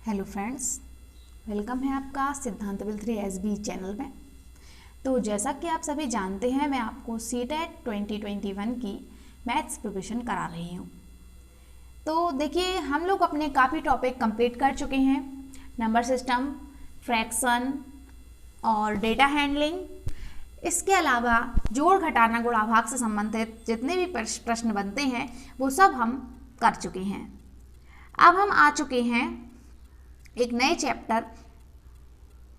Hello friends, welcome है आपका सिद्धांत विल 3SB चैनल में। तो जैसा कि आप सभी जानते हैं, मैं आपको सीटेट 2021 की मैथ्स प्रिपरेशन करा रही हूँ। तो देखिए, हम लोग अपने काफ़ी टॉपिक कंप्लीट कर चुके हैं। नंबर सिस्टम, फ्रैक्शन और डेटा हैंडलिंग। इसके अलावा जोड़ घटाना गुणा भाग से संबंधित जितने भी प्रश्न बनते हैं वो सब हम कर चुके हैं। अब हम आ चुके हैं एक नए चैप्टर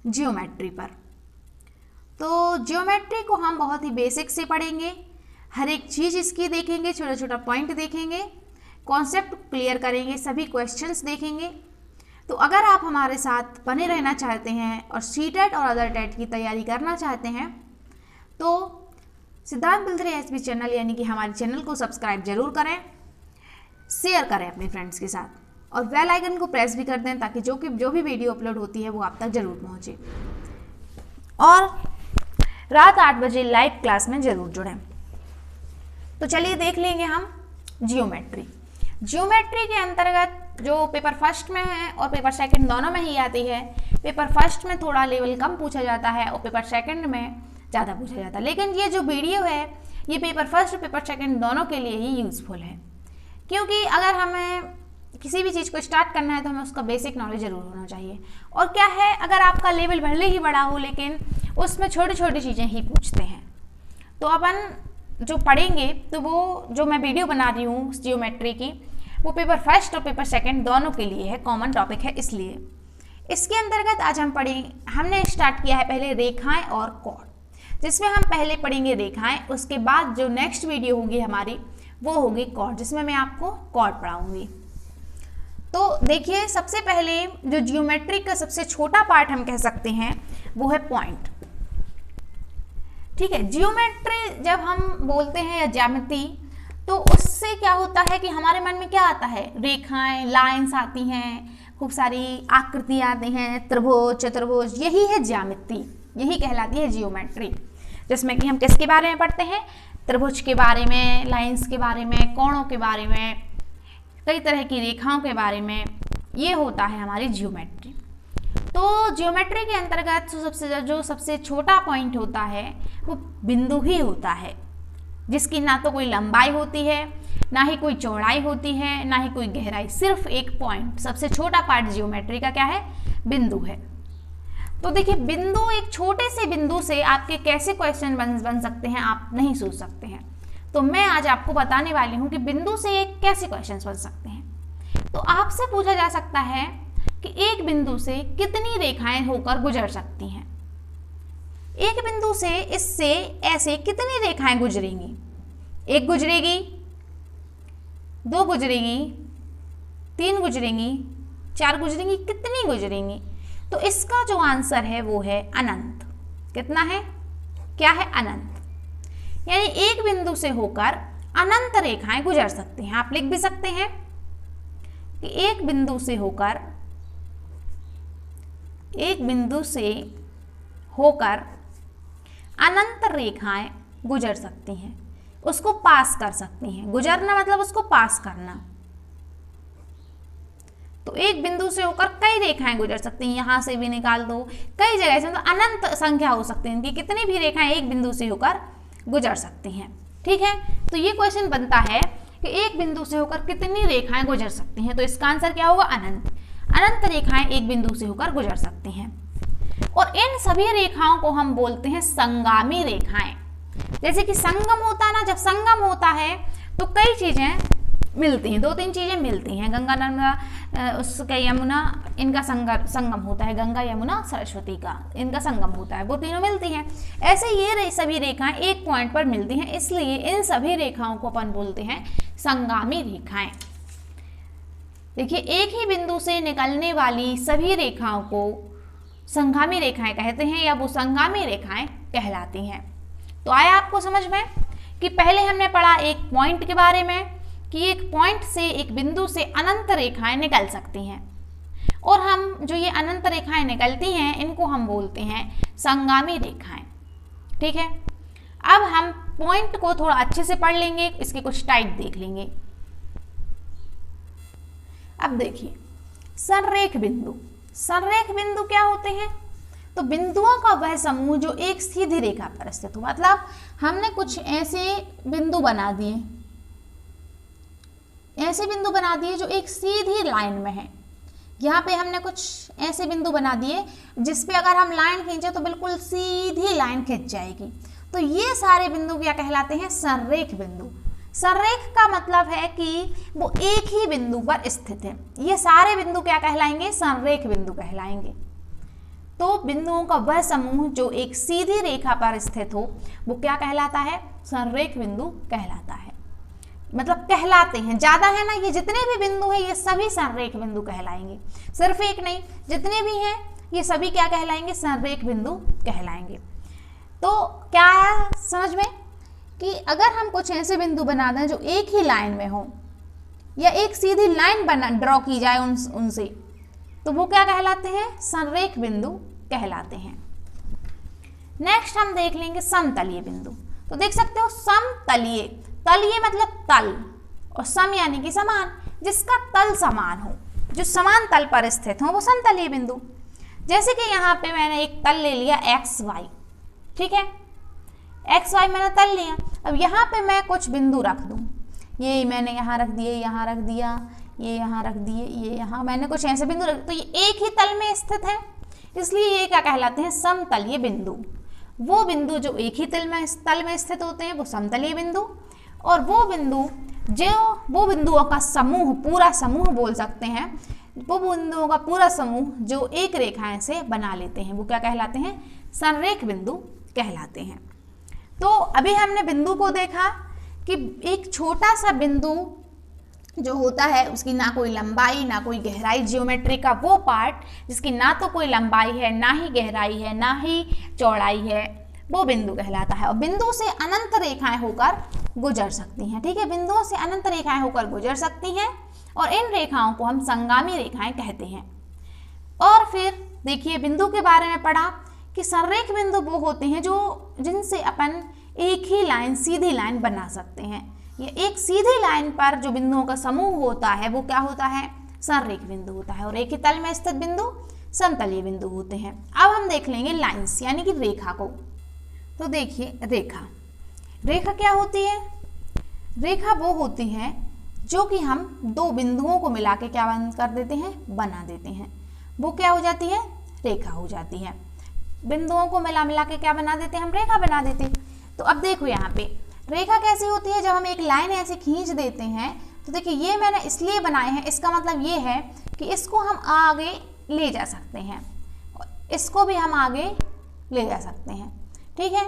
जियोमेट्री पर। तो जियोमेट्री को हम बहुत ही बेसिक से पढ़ेंगे, हर एक चीज़ इसकी देखेंगे, छोटा छोटा पॉइंट देखेंगे, कॉन्सेप्ट क्लियर करेंगे, सभी क्वेश्चंस देखेंगे। तो अगर आप हमारे साथ बने रहना चाहते हैं और सीटेट और अदर टेट की तैयारी करना चाहते हैं तो सिद्धांत विल 3SB चैनल यानी कि हमारे चैनल को सब्सक्राइब जरूर करें, शेयर करें अपने फ्रेंड्स के साथ और बेल आइकन को प्रेस भी कर दें ताकि जो भी वीडियो अपलोड होती है वो आप तक जरूर पहुंचे। और रात 8 बजे लाइव क्लास में जरूर जुड़ें। तो चलिए देख लेंगे हम जियोमेट्री। जियोमेट्री के अंतर्गत जो पेपर फर्स्ट में है और पेपर सेकंड दोनों में ही आती है। पेपर फर्स्ट में थोड़ा लेवल कम पूछा जाता है और पेपर सेकंड में ज़्यादा पूछा जाता है, लेकिन ये जो वीडियो है ये पेपर फर्स्ट और पेपर सेकंड दोनों के लिए ही यूज़फुल है, क्योंकि अगर हमें किसी भी चीज़ को स्टार्ट करना है तो हमें उसका बेसिक नॉलेज जरूर होना चाहिए। और क्या है, अगर आपका लेवल भले ही बड़ा हो लेकिन उसमें छोटी छोटी चीज़ें ही पूछते हैं। तो अपन जो पढ़ेंगे तो वो जो मैं वीडियो बना रही हूँ जियोमेट्री की, वो पेपर फर्स्ट और पेपर सेकंड दोनों के लिए है, कॉमन टॉपिक है। इसलिए इसके अंतर्गत आज हमने स्टार्ट किया है पहले रेखाएँ और कॉर्ड, जिसमें हम पहले पढ़ेंगे रेखाएँ, उसके बाद जो नेक्स्ट वीडियो होगी हमारी वो होगी कॉर्ड, जिसमें मैं आपको कॉर्ड पढ़ाऊँगी। तो देखिए, सबसे पहले जो जियोमेट्री का सबसे छोटा पार्ट हम कह सकते हैं वो है पॉइंट। ठीक है, जियोमेट्री जब हम बोलते हैं या ज्यामिति तो उससे क्या होता है कि हमारे मन में क्या आता है, रेखाएं, लाइंस आती हैं, खूब सारी आकृतियाँ आती हैं, त्रिभुज, चतुर्भुज, यही है ज्यामिति, यही कहलाती है जियोमेट्री। जिसमें कि हम किसके बारे में पढ़ते हैं, त्रिभुज के बारे में, लाइंस के बारे में, कोणों के बारे में, कई तरह की रेखाओं के बारे में, ये होता है हमारी जियोमेट्री। तो जियोमेट्री के अंतर्गत जो सबसे छोटा पॉइंट होता है वो बिंदु ही होता है, जिसकी ना तो कोई लंबाई होती है, ना ही कोई चौड़ाई होती है, ना ही कोई गहराई, सिर्फ एक पॉइंट। सबसे छोटा पार्ट जियोमेट्री का क्या है, बिंदु है। तो देखिए, बिंदु, एक छोटे से बिंदु से आपके कैसे क्वेश्चन बन सकते हैं आप नहीं सोच सकते हैं। तो मैं आज आपको बताने वाली हूँ कि बिंदु से कैसे क्वेश्चंस बन सकते हैं। तो आपसे पूछा जा सकता है कि एक बिंदु से कितनी रेखाएं होकर गुजर सकती हैं। एक बिंदु से इससे ऐसे कितनी रेखाएं गुजरेंगी, एक गुजरेगी, दो गुजरेगी, तीन गुजरेंगी, चार गुजरेंगी, कितनी गुजरेंगी। तो इसका जो आंसर है वो है अनंत। कितना है, क्या है, अनंत। यानी एक बिंदु से होकर अनंत रेखाएं गुजर सकती हैं। आप लिख भी सकते हैं कि एक बिंदु से होकर अनंत रेखाएं गुजर सकती हैं, उसको पास कर सकती हैं। गुजरना मतलब उसको पास करना। तो एक बिंदु से होकर कई रेखाएं गुजर सकती हैं, यहां से भी निकाल दो, कई जगह से, मतलब अनंत संख्या हो सकती है इनकी, कितनी भी रेखाएं एक बिंदु से होकर गुजर सकती हैं। ठीक है, तो ये क्वेश्चन बनता है कि एक बिंदु से होकर कितनी रेखाएं गुजर सकती हैं। तो इसका आंसर क्या होगा, अनंत। अनंत रेखाएं एक बिंदु से होकर गुजर सकती हैं। और इन सभी रेखाओं को हम बोलते हैं संगामी रेखाएं। जैसे कि संगम होता है ना, जब संगम होता है तो कई चीजें मिलती हैं, दो तीन चीजें मिलती हैं। गंगा नर्मदा, उसका यमुना, इनका संगम होता है, गंगा यमुना सरस्वती का इनका संगम होता है, वो तीनों मिलती हैं। ऐसे ये सभी रेखाएं एक पॉइंट पर मिलती हैं, इसलिए इन सभी रेखाओं को अपन बोलते हैं संगामी रेखाएं। देखिए, एक ही बिंदु से निकलने वाली सभी रेखाओं को संगामी रेखाएं कहते हैं या वो संगामी रेखाएं कहलाती हैं। तो आया आपको समझ में कि पहले हमने पढ़ा एक पॉइंट के बारे में कि एक पॉइंट से, एक बिंदु से अनंत रेखाएं निकल सकती हैं, और हम जो ये अनंत रेखाएं निकलती हैं इनको हम बोलते हैं संगामी रेखाएं। ठीक है, अब हम पॉइंट को थोड़ा अच्छे से पढ़ लेंगे, इसके कुछ टाइप देख लेंगे। अब देखिए, संरेख बिंदु। संरेख बिंदु क्या होते हैं? तो बिंदुओं का वह समूह जो एक सीधी रेखा पर स्थित हो। मतलब हमने कुछ ऐसे बिंदु बना दिए, ऐसे बिंदु बना दिए जो एक सीधी लाइन में है। यहाँ पे हमने कुछ ऐसे बिंदु बना दिए जिसपे अगर हम लाइन खींचे तो बिल्कुल सीधी लाइन खिंच जाएगी। तो ये सारे बिंदु क्या कहलाते हैं? संरेख बिंदु। संरेख का मतलब है कि वो एक ही बिंदु पर स्थित है। ये सारे बिंदु क्या कहलाएंगे? संरेख बिंदु कहलाएंगे। तो बिंदुओं का वह समूह जो एक सीधी रेखा पर स्थित हो वो क्या कहलाता है? संरेख बिंदु कहलाता है। मतलब कहलाते हैं, ज्यादा है ना, ये जितने भी बिंदु हैं ये सभी संरेख बिंदु कहलाएंगे। सिर्फ एक नहीं, जितने भी हैं ये सभी क्या कहलाएंगे? संरेख बिंदु कहलाएंगे। तो क्या आया समझ में कि अगर हम कुछ ऐसे बिंदु बना दें जो एक ही लाइन में हो या एक सीधी लाइन ड्रॉ की जाए उनसे, तो वो क्या कहलाते हैं? संरेख बिंदु कहलाते हैं। नेक्स्ट हम देख लेंगे समतलीय बिंदु। तो देख सकते हो समतलीय, तलीय मतलब तल, और सम यानी कि समान, जिसका तल समान हो, जो समान तल पर स्थित हो वो समतलीय बिंदु। जैसे कि यहाँ पे मैंने एक तल ले लिया एक्स वाई, ठीक है, एक्स वाई मैंने तल लिया। अब यहाँ पे मैं कुछ बिंदु रख दूँ, ये मैंने यहाँ रख दिए, यहाँ रख दिया, ये यहाँ रख दिए, ये यहाँ, मैंने कुछ ऐसे बिंदु रख, तो ये एक ही तल में स्थित है, इसलिए ये क्या कहलाते हैं? समतलीय बिंदु। वो बिंदु जो एक ही तल में स्थित होते हैं वो समतलीय बिंदु, और वो बिंदुओं का समूह, पूरा समूह बोल सकते हैं, वो बिंदुओं का पूरा समूह जो एक रेखाएं से बना लेते हैं वो क्या कहलाते हैं? संरेख बिंदु कहलाते हैं। तो अभी हमने बिंदु को देखा कि एक छोटा सा बिंदु जो होता है उसकी ना कोई लंबाई ना कोई गहराई, ज्योमेट्री का वो पार्ट जिसकी ना तो कोई लंबाई है ना ही गहराई है ना ही चौड़ाई है, वो बिंदु कहलाता है। और बिंदु से अनंत रेखाएं होकर गुजर सकती हैं, ठीक है, बिंदुओं से अनंत रेखाएं होकर गुजर सकती हैं, और इन रेखाओं को हम संगामी रेखाएं कहते हैं। और फिर देखिए बिंदु के बारे में पढ़ा कि संरेख बिंदु वो होते हैं जिनसे अपन एक ही लाइन, सीधी लाइन बना सकते हैं। ये एक सीधी लाइन पर जो बिंदुओं का समूह होता है वो क्या होता है? संरेख बिंदु होता है। और एक ही तल में स्थित बिंदु समतलीय बिंदु होते हैं। अब हम देख लेंगे लाइंस यानी कि रेखा को। तो देखिए रेखा, रेखा क्या होती है? रेखा वो होती है जो कि हम दो बिंदुओं को मिला के क्या कर देते हैं? बना देते हैं। वो क्या हो जाती है? रेखा हो जाती है। बिंदुओं को मिला के क्या बना देते हैं? हम रेखा बना देते हैं। तो अब देखो यहाँ पे रेखा कैसी होती है? जब हम एक लाइन ऐसे खींच देते हैं तो देखिए ये मैंने इसलिए बनाए हैं, इसका मतलब ये है कि इसको हम आगे ले जा सकते हैं, इसको भी हम आगे ले जा सकते हैं, ठीक है।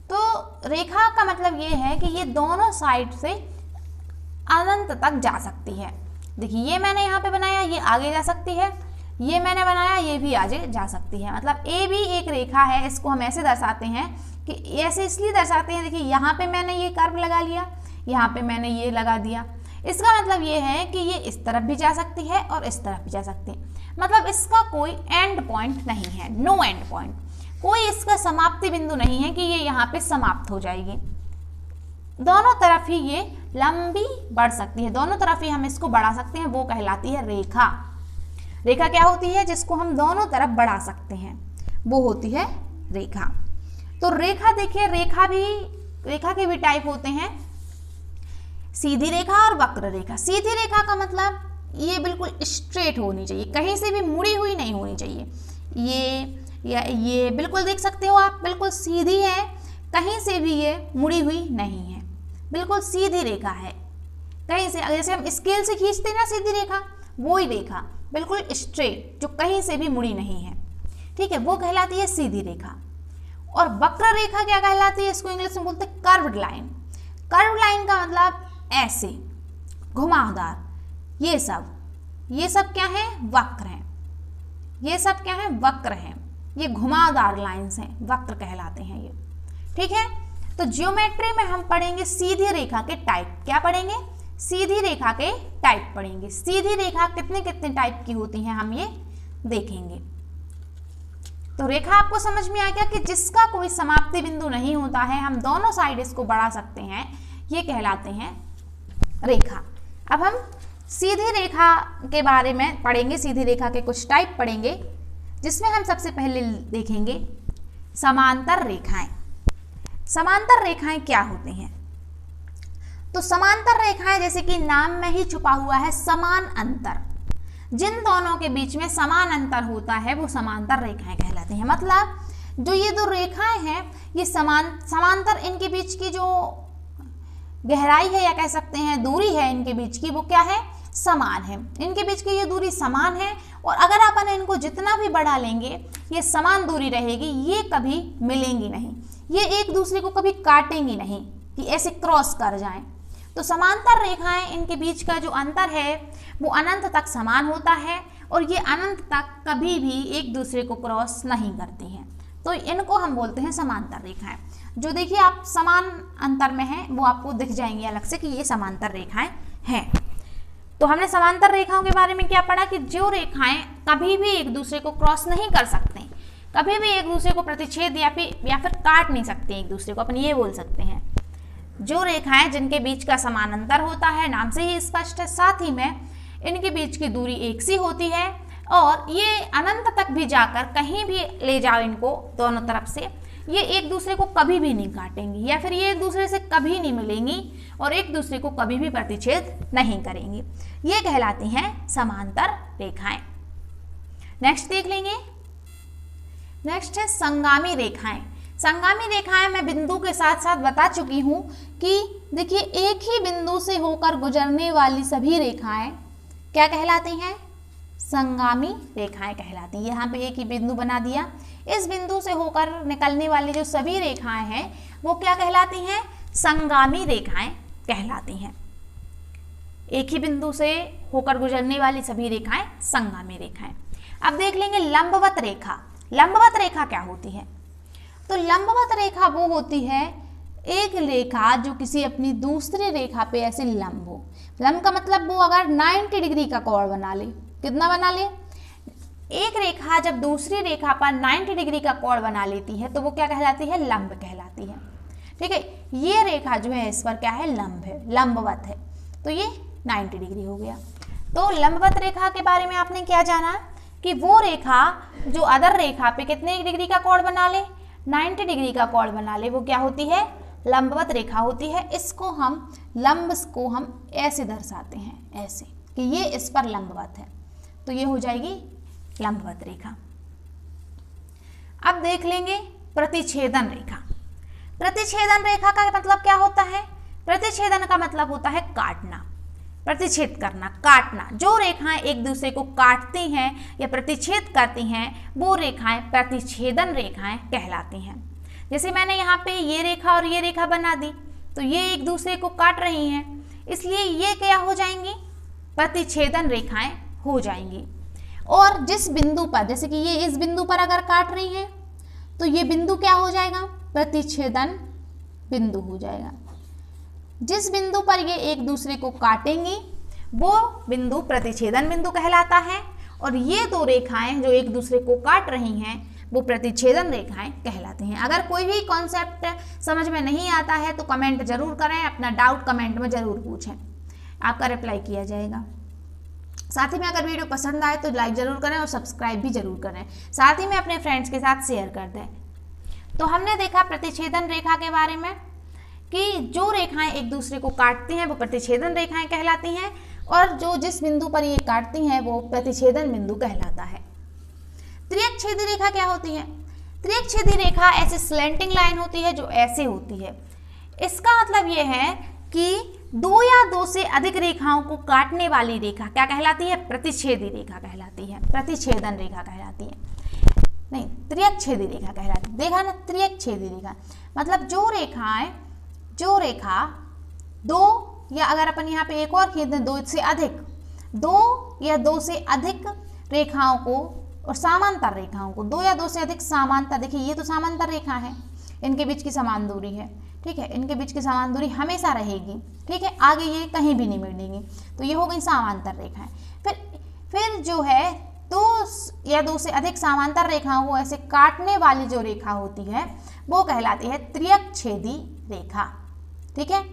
तो रेखा का मतलब ये है कि ये दोनों साइड से अनंत तक जा सकती है। देखिए ये मैंने यहाँ पे बनाया, ये आगे जा सकती है, ये मैंने बनाया, ये भी आगे जा सकती है। मतलब ए भी एक रेखा है, इसको हम ऐसे दर्शाते हैं कि ऐसे इसलिए दर्शाते हैं, देखिए यहाँ पे मैंने ये कर्व लगा लिया, यहाँ पे मैंने ये लगा दिया। इसका मतलब ये है कि ये इस तरफ भी जा सकती है और इस तरफ भी जा सकती है। मतलब इसका कोई एंड पॉइंट नहीं है, नो एंड पॉइंट, कोई इसका समाप्ति बिंदु नहीं है कि ये यहाँ पे समाप्त हो जाएगी। दोनों तरफ ही ये लंबी बढ़ सकती है, दोनों तरफ ही हम इसको बढ़ा सकते हैं, वो कहलाती है रेखा। रेखा क्या होती है? जिसको हम दोनों तरफ बढ़ा सकते हैं, वो होती है रेखा। तो रेखा देखिए, रेखा के भी टाइप होते हैं, सीधी रेखा और वक्र रेखा। सीधी रेखा का मतलब ये बिल्कुल स्ट्रेट होनी चाहिए, कहीं से भी मुड़ी हुई नहीं होनी चाहिए। ये बिल्कुल देख सकते हो आप, बिल्कुल सीधी है, कहीं से भी ये मुड़ी हुई नहीं है, बिल्कुल सीधी रेखा है। कहीं से जैसे हम स्केल से खींचते हैं ना सीधी रेखा, वो ही रेखा बिल्कुल स्ट्रेट जो कहीं से भी मुड़ी नहीं है, ठीक है, वो कहलाती है सीधी रेखा। और वक्र रेखा क्या कहलाती है? इसको इंग्लिश में बोलते हैं कर्व्ड लाइन। कर्व्ड लाइन का मतलब ऐसे घुमावदार, ये सब क्या है? वक्र हैं। ये सब क्या है? वक्र हैं। ये घुमावदार लाइंस हैं, वक्र कहलाते हैं ये, ठीक है। तो ज्योमेट्री में हम पढ़ेंगे सीधी रेखा के टाइप। क्या पढ़ेंगे? सीधी रेखा के टाइप पढ़ेंगे। सीधी रेखा कितने कितने टाइप की होती हैं हम ये देखेंगे। तो रेखा आपको समझ में आ गया कि जिसका कोई समाप्ति बिंदु नहीं होता है, हम दोनों साइड इसको बढ़ा सकते हैं, ये कहलाते हैं रेखा। अब हम सीधी रेखा के बारे में पढ़ेंगे, सीधी रेखा के कुछ टाइप पढ़ेंगे, जिसमें हम सबसे पहले देखेंगे समांतर रेखाएं। समांतर रेखाएं क्या होती हैं? तो समांतर रेखाएं जैसे कि नाम में ही छुपा हुआ है समान अंतर, जिन दोनों के बीच में समान अंतर होता है वो समांतर रेखाएं कहलाती हैं। मतलब जो ये दो रेखाएं हैं ये समांतर, इनके बीच की जो गहराई है या कह सकते हैं दूरी है इनके बीच की, वो क्या है? समान है। इनके बीच की ये दूरी समान है और अगर अपन इनको जितना भी बढ़ा लेंगे ये समान दूरी रहेगी, ये कभी मिलेंगी नहीं, ये एक दूसरे को कभी काटेंगी नहीं कि ऐसे क्रॉस कर जाएं। तो समांतर रेखाएं, इनके बीच का जो अंतर है वो अनंत तक समान होता है और ये अनंत तक कभी भी एक दूसरे को क्रॉस नहीं करती हैं। तो इनको हम बोलते हैं समांतर रेखाएं। जो देखिए आप समान अंतर में हैं वो आपको दिख जाएंगी अलग से कि ये समांतर रेखाएं हैं। तो हमने समांतर रेखाओं के बारे में क्या पढ़ा कि जो रेखाएं कभी भी एक दूसरे को क्रॉस नहीं कर सकते, कभी भी एक दूसरे को प्रतिच्छेद या फिर काट नहीं सकते एक दूसरे को, अपन ये बोल सकते हैं। जो रेखाएं जिनके बीच का समान अंतर होता है, नाम से ही स्पष्ट है, साथ ही में इनके बीच की दूरी एक सी होती है और ये अनंत तक भी जाकर कहीं भी ले जाओ इनको दोनों तरफ से, ये एक दूसरे को कभी भी नहीं काटेंगी या फिर ये एक दूसरे से कभी नहीं मिलेंगी और एक दूसरे को कभी भी प्रतिच्छेद नहीं करेंगी। ये कहलाती हैं समांतर रेखाएं। नेक्स्ट देख लेंगे। नेक्स्ट है संगामी रेखाएं। संगामी रेखाएं मैं बिंदु के साथ साथ बता चुकी हूं कि देखिए एक ही बिंदु से होकर गुजरने वाली सभी रेखाएं क्या कहलाती हैं? संगामी रेखाएं कहलाती हैं। यहाँ पे एक ही बिंदु बना दिया, इस बिंदु से होकर निकलने वाली जो सभी रेखाएं हैं वो क्या कहलाती हैं? संगामी रेखाएं कहलाती हैं। एक ही बिंदु से होकर गुजरने वाली सभी रेखाएं संगामी रेखाएं। अब देख लेंगे लंबवत रेखा। लंबवत रेखा क्या होती है? तो लंबवत रेखा वो होती है एक रेखा जो किसी अपनी दूसरी रेखा पे ऐसे लंब हो। लंब का मतलब वो अगर 90 डिग्री का कोण बना ले, कितना बना ले? एक रेखा जब दूसरी रेखा पर 90 डिग्री का कोण बना लेती है तो वो क्या कहलाती है? लंब कहलाती है। ठीक है, ये रेखा जो है इस पर क्या है? लंब है, लंबवत है, तो ये 90 डिग्री हो गया। तो लंबवत रेखा के बारे में आपने क्या जाना कि वो रेखा जो अदर रेखा पे कितने डिग्री का कोण बना ले? 90 डिग्री का कोण बना ले, वो क्या होती है? लंबवत रेखा होती है। इसको हम लंब को हम ऐसे दर्शाते हैं, ऐसे कि ये इस पर लंबवत है, तो ये हो जाएगी लंबवत रेखा। अब देख लेंगे प्रतिच्छेदन रेखा। प्रतिच्छेदन रेखा का मतलब क्या होता है? प्रतिच्छेदन का मतलब होता है काटना, प्रतिच्छेद करना, काटना। जो रेखाएं एक दूसरे को काटती हैं या प्रतिच्छेद करती हैं वो रेखाएं प्रतिच्छेदन रेखाएं कहलाती हैं। जैसे मैंने यहाँ पे ये रेखा और ये रेखा बना दी तो ये एक दूसरे को काट रही हैं, इसलिए ये क्या हो जाएंगी? प्रतिच्छेदन रेखाएं हो जाएंगी। और जिस बिंदु पर, जैसे कि ये इस बिंदु पर अगर काट रही हैं तो ये बिंदु क्या हो जाएगा? प्रतिच्छेदन बिंदु हो जाएगा। जिस बिंदु पर ये एक दूसरे को काटेंगी वो बिंदु प्रतिच्छेदन बिंदु कहलाता है और ये दो रेखाएं जो एक दूसरे को काट रही हैं वो प्रतिच्छेदन रेखाएं कहलाती हैं। अगर कोई भी कॉन्सेप्ट समझ में नहीं आता है तो कमेंट जरूर करें, अपना डाउट कमेंट में जरूर पूछें, आपका रिप्लाई किया जाएगा। साथ ही में अगर वीडियो पसंद आए तो लाइक जरूर करें और सब्सक्राइब भी जरूर करें, साथ ही में अपने फ्रेंड्स के साथ शेयर कर दें। तो हमने देखा प्रतिच्छेदन रेखा के बारे में कि जो रेखाएं एक दूसरे को काटती हैं वो प्रतिच्छेदन रेखाएं कहलाती हैं और जो जिस बिंदु पर ये काटती हैं वो प्रतिच्छेदन बिंदु कहलाता है। त्रियकछेदी रेखा क्या होती है? त्रियकछेदी रेखा ऐसे स्लैंटिंग लाइन होती है जो ऐसे होती है। इसका मतलब ये है कि दो या दो से अधिक रेखाओं को काटने वाली रेखा क्या कहलाती है? प्रतिच्छेदी रेखा कहलाती है, प्रतिच्छेदन रेखा कहलाती है, नहीं त्रियकछेदी रेखा कहलाती है। देखा ना, त्रियकछेदी रेखा मतलब जो रेखा दो या अगर अपन यहाँ पे एक और खींच दें, दो या दो से अधिक रेखाओं को और समांतर रेखाओं को, दो या दो से अधिक समांतर, देखिए ये तो समांतर रेखा है, इनके बीच की समान दूरी है, ठीक है, इनके बीच की समान दूरी हमेशा रहेगी, ठीक है, आगे ये कहीं भी नहीं मिलेंगी, तो ये हो गई समांतर रेखाएं। फिर जो है दो या दो से अधिक समांतर रेखाओं को ऐसे काटने वाली जो रेखा होती है वो कहलाती है त्रियकछेदी रेखा। ठीक है,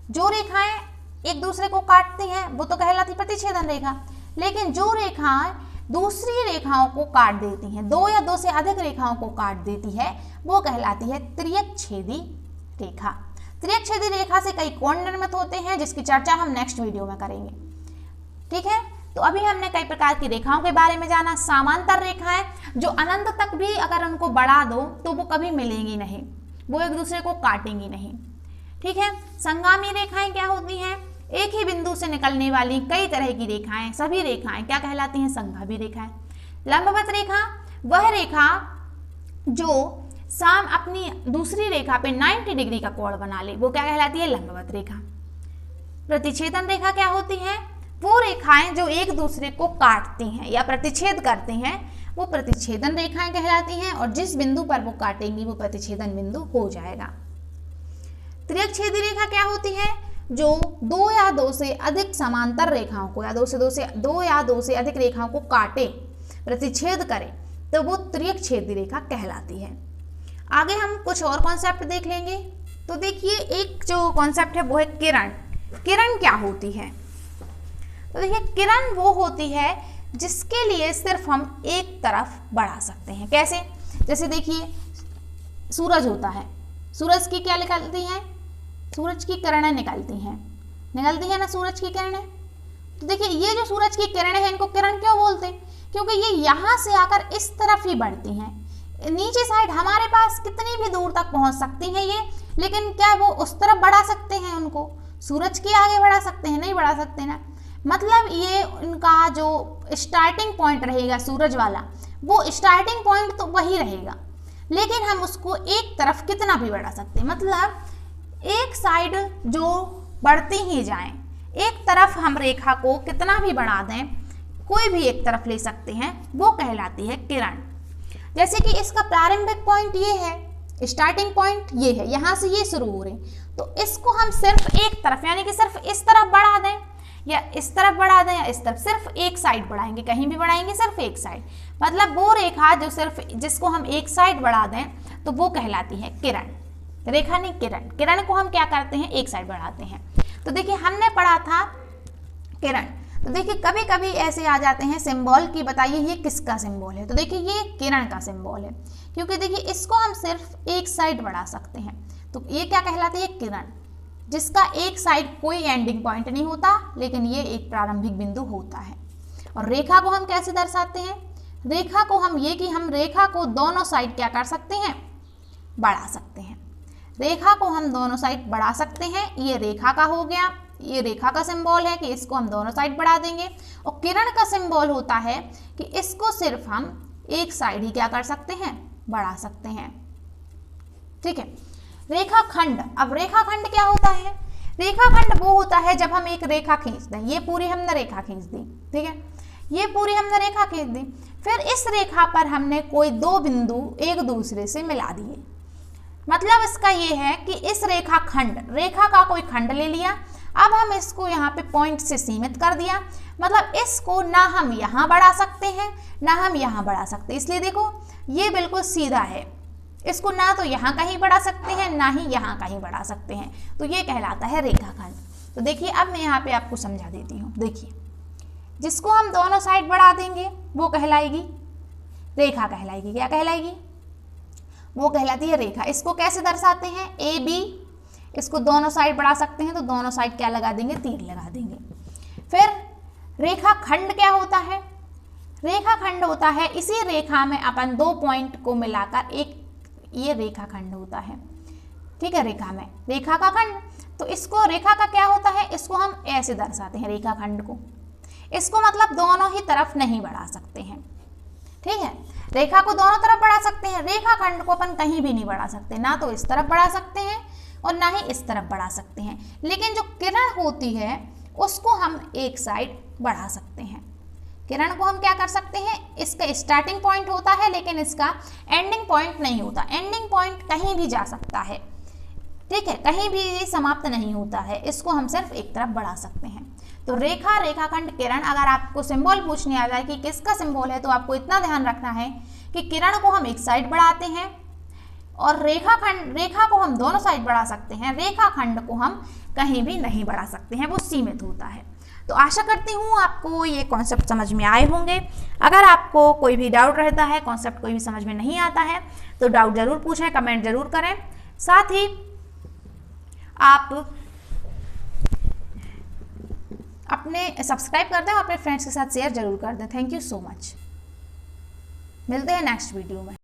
जो रेखाएं एक दूसरे को काटती हैं वो तो कहलाती प्रतिच्छेदन रेखा। लेकिन जो रेखाएं दूसरी रेखाओं को काट देती हैं, दो या दो से अधिक रेखाओं को काट देती है, वो कहलाती है तिर्यकछेदी रेखा। तिर्यकछेदी रेखा से कई कोण निर्मित होते हैं जिसकी चर्चा हम नेक्स्ट वीडियो में करेंगे। ठीक है, तो अभी हमने कई प्रकार की रेखाओं के बारे में जाना। समांतर रेखाएं जो अनंत तक भी अगर उनको बढ़ा दो तो वो कभी मिलेंगी नहीं, वो एक दूसरे को काटेंगी नहीं। ठीक है, संगामी रेखाएं क्या होती हैं? एक ही बिंदु से निकलने वाली कई तरह की रेखाएं, सभी रेखाएं क्या कहलाती हैं? संगामी रेखाएं। लंबवत रेखा वह रेखा जो साम अपनी दूसरी रेखा पे 90 डिग्री का कोण बना ले, वो क्या कहलाती है? लंबवत रेखा। प्रतिच्छेदन रेखा क्या होती है? वो रेखाएं जो एक दूसरे को काटती हैं या प्रतिच्छेद करती हैं, वो प्रतिच्छेदन रेखाएं कहलाती हैं, और जिस बिंदु पर वो काटेंगी वो प्रतिच्छेदन बिंदु हो जाएगा। तिर्यकछेदी रेखा क्या होती है? जो दो या दो से अधिक समांतर रेखाओं को या दो से अधिक रेखाओं को काटे, प्रतिच्छेद करे, तो वो तिर्यकछेदी रेखा कहलाती है। आगे हम कुछ और कॉन्सेप्ट देख लेंगे। तो देखिए, एक जो कॉन्सेप्ट है वो है किरण। किरण क्या होती है? तो देखिए, किरण वो होती है जिसके लिए सिर्फ हम एक तरफ बढ़ा सकते हैं। कैसे? जैसे देखिए, सूरज होता है, सूरज की क्या निकलती है? सूरज की किरणें निकलती हैं ना, सूरज की किरणें। तो देखिए, ये जो सूरज की किरणें हैं, इनको किरण क्यों बोलते हैं? क्योंकि ये यहाँ से आकर इस तरफ ही बढ़ती हैं। नीचे साइड हमारे पास कितनी भी दूर तक पहुँच सकती हैं ये, लेकिन क्या वो उस तरफ बढ़ा सकते हैं उनको? सूरज के आगे बढ़ा सकते हैं? नहीं बढ़ा सकते ना। मतलब ये उनका जो स्टार्टिंग पॉइंट रहेगा सूरज वाला, वो स्टार्टिंग पॉइंट तो वही रहेगा, लेकिन हम उसको एक तरफ कितना भी बढ़ा सकते हैं। मतलब एक साइड जो बढ़ती ही जाए, एक तरफ हम रेखा को कितना भी बढ़ा दें, कोई भी एक तरफ ले सकते हैं, वो कहलाती है किरण। जैसे कि इसका प्रारंभिक पॉइंट ये है, स्टार्टिंग पॉइंट ये है, यहाँ से ये शुरू हो रही, तो इसको हम सिर्फ एक तरफ यानी कि सिर्फ इस तरफ बढ़ा दें या इस तरफ बढ़ा दें या इस तरफ, सिर्फ एक साइड बढ़ाएंगे, कहीं भी बढ़ाएंगे सिर्फ एक साइड। मतलब वो रेखा जो सिर्फ जिसको हम एक साइड बढ़ा दें तो वो कहलाती है किरण। रेखा नहीं, किरण। किरण को हम क्या करते हैं? एक साइड बढ़ाते हैं। तो देखिए, हमने पढ़ा था किरण। तो देखिए, कभी कभी ऐसे आ जाते हैं सिंबल की, बताइए ये किसका सिंबल है? तो देखिए, ये किरण का सिंबल है, क्योंकि देखिए इसको हम सिर्फ एक साइड बढ़ा सकते हैं, तो ये क्या कहलाती है? किरण, जिसका एक साइड कोई एंडिंग पॉइंट नहीं होता, लेकिन ये एक प्रारंभिक बिंदु होता है। और रेखा को हम कैसे दर्शाते हैं? रेखा को हम हम रेखा को दोनों साइड क्या कर सकते हैं? बढ़ा सकते हैं। रेखा को हम दोनों साइड बढ़ा सकते हैं। ये रेखा का हो गया, ये रेखा का सिंबल है कि इसको हम दोनों साइड बढ़ा देंगे। और किरण का सिंबल होता है कि इसको सिर्फ हम एक साइड ही क्या कर सकते हैं? बढ़ा सकते हैं। ठीक है। रेखाखंड। अब रेखाखंड क्या होता है? रेखाखंड वो होता है जब हम एक रेखा खींच दें, ये पूरी हमने रेखा खींच दी, ठीक है, ये पूरी हमने रेखा खींच दी, फिर इस रेखा पर हमने कोई दो बिंदु एक दूसरे से मिला दिए। मतलब इसका ये है कि इस रेखा का कोई खंड ले लिया, अब हम इसको यहाँ पे पॉइंट से सीमित कर दिया। मतलब इसको ना हम यहाँ बढ़ा सकते हैं ना हम यहाँ बढ़ा सकते, इसलिए देखो ये बिल्कुल सीधा है, इसको ना तो यहाँ कहीं बढ़ा सकते हैं ना ही यहाँ कहीं बढ़ा सकते हैं, तो ये कहलाता है रेखाखंड। तो देखिए, अब मैं यहाँ पे आपको समझा देती हूँ। देखिए, जिसको हम दोनों साइड बढ़ा देंगे वो कहलाएगी रेखा, कहलाएगी क्या कहलाएगी? वो कहलाती है रेखा। इसको कैसे दर्शाते हैं? ए बी, इसको दोनों साइड बढ़ा सकते हैं तो दोनों साइड क्या लगा देंगे? तीर लगा देंगे। फिर रेखाखंड क्या होता है? रेखाखंड होता है इसी रेखा में अपन दो पॉइंट को मिलाकर एक, ये रेखाखंड होता है, ठीक है, रेखा में रेखा का खंड। तो इसको रेखा का क्या होता है? इसको हम ऐसे दर्शाते हैं रेखाखंड को। इसको मतलब दोनों ही तरफ नहीं बढ़ा सकते हैं, ठीक है, रेखा को दोनों तरफ बढ़ा सकते हैं, रेखाखंड को अपन कहीं भी नहीं बढ़ा सकते, ना तो इस तरफ बढ़ा सकते हैं और ना ही इस तरफ बढ़ा सकते हैं। लेकिन जो किरण होती है उसको हम एक साइड बढ़ा सकते हैं। किरण को हम क्या कर सकते हैं? इसका स्टार्टिंग पॉइंट होता है लेकिन इसका एंडिंग पॉइंट नहीं होता। एंडिंग पॉइंट कहीं भी जा सकता है, ठीक है, कहीं भी समाप्त नहीं होता है, इसको हम सिर्फ एक तरफ बढ़ा सकते हैं। तो रेखा, रेखाखंड, किरण, अगर आपको सिंबल पूछने आ जाए कि किसका सिंबल है तो आपको इतना ध्यान रखना है कि किरण को हम एक साइड बढ़ाते हैं, और रेखा को हम दोनों साइड बढ़ा सकते हैं, रेखाखंड को हम कहीं भी नहीं बढ़ा सकते हैं, वो सीमित होता है। तो आशा करती हूँ आपको ये कॉन्सेप्ट समझ में आए होंगे। अगर आपको कोई भी डाउट रहता है, कॉन्सेप्ट कोई भी समझ में नहीं आता है, तो डाउट जरूर पूछें, कमेंट जरूर करें। साथ ही आप अपने सब्सक्राइब कर दें और अपने फ्रेंड्स के साथ शेयर जरूर कर दें। Thank you so much. मिलते हैं नेक्स्ट वीडियो में।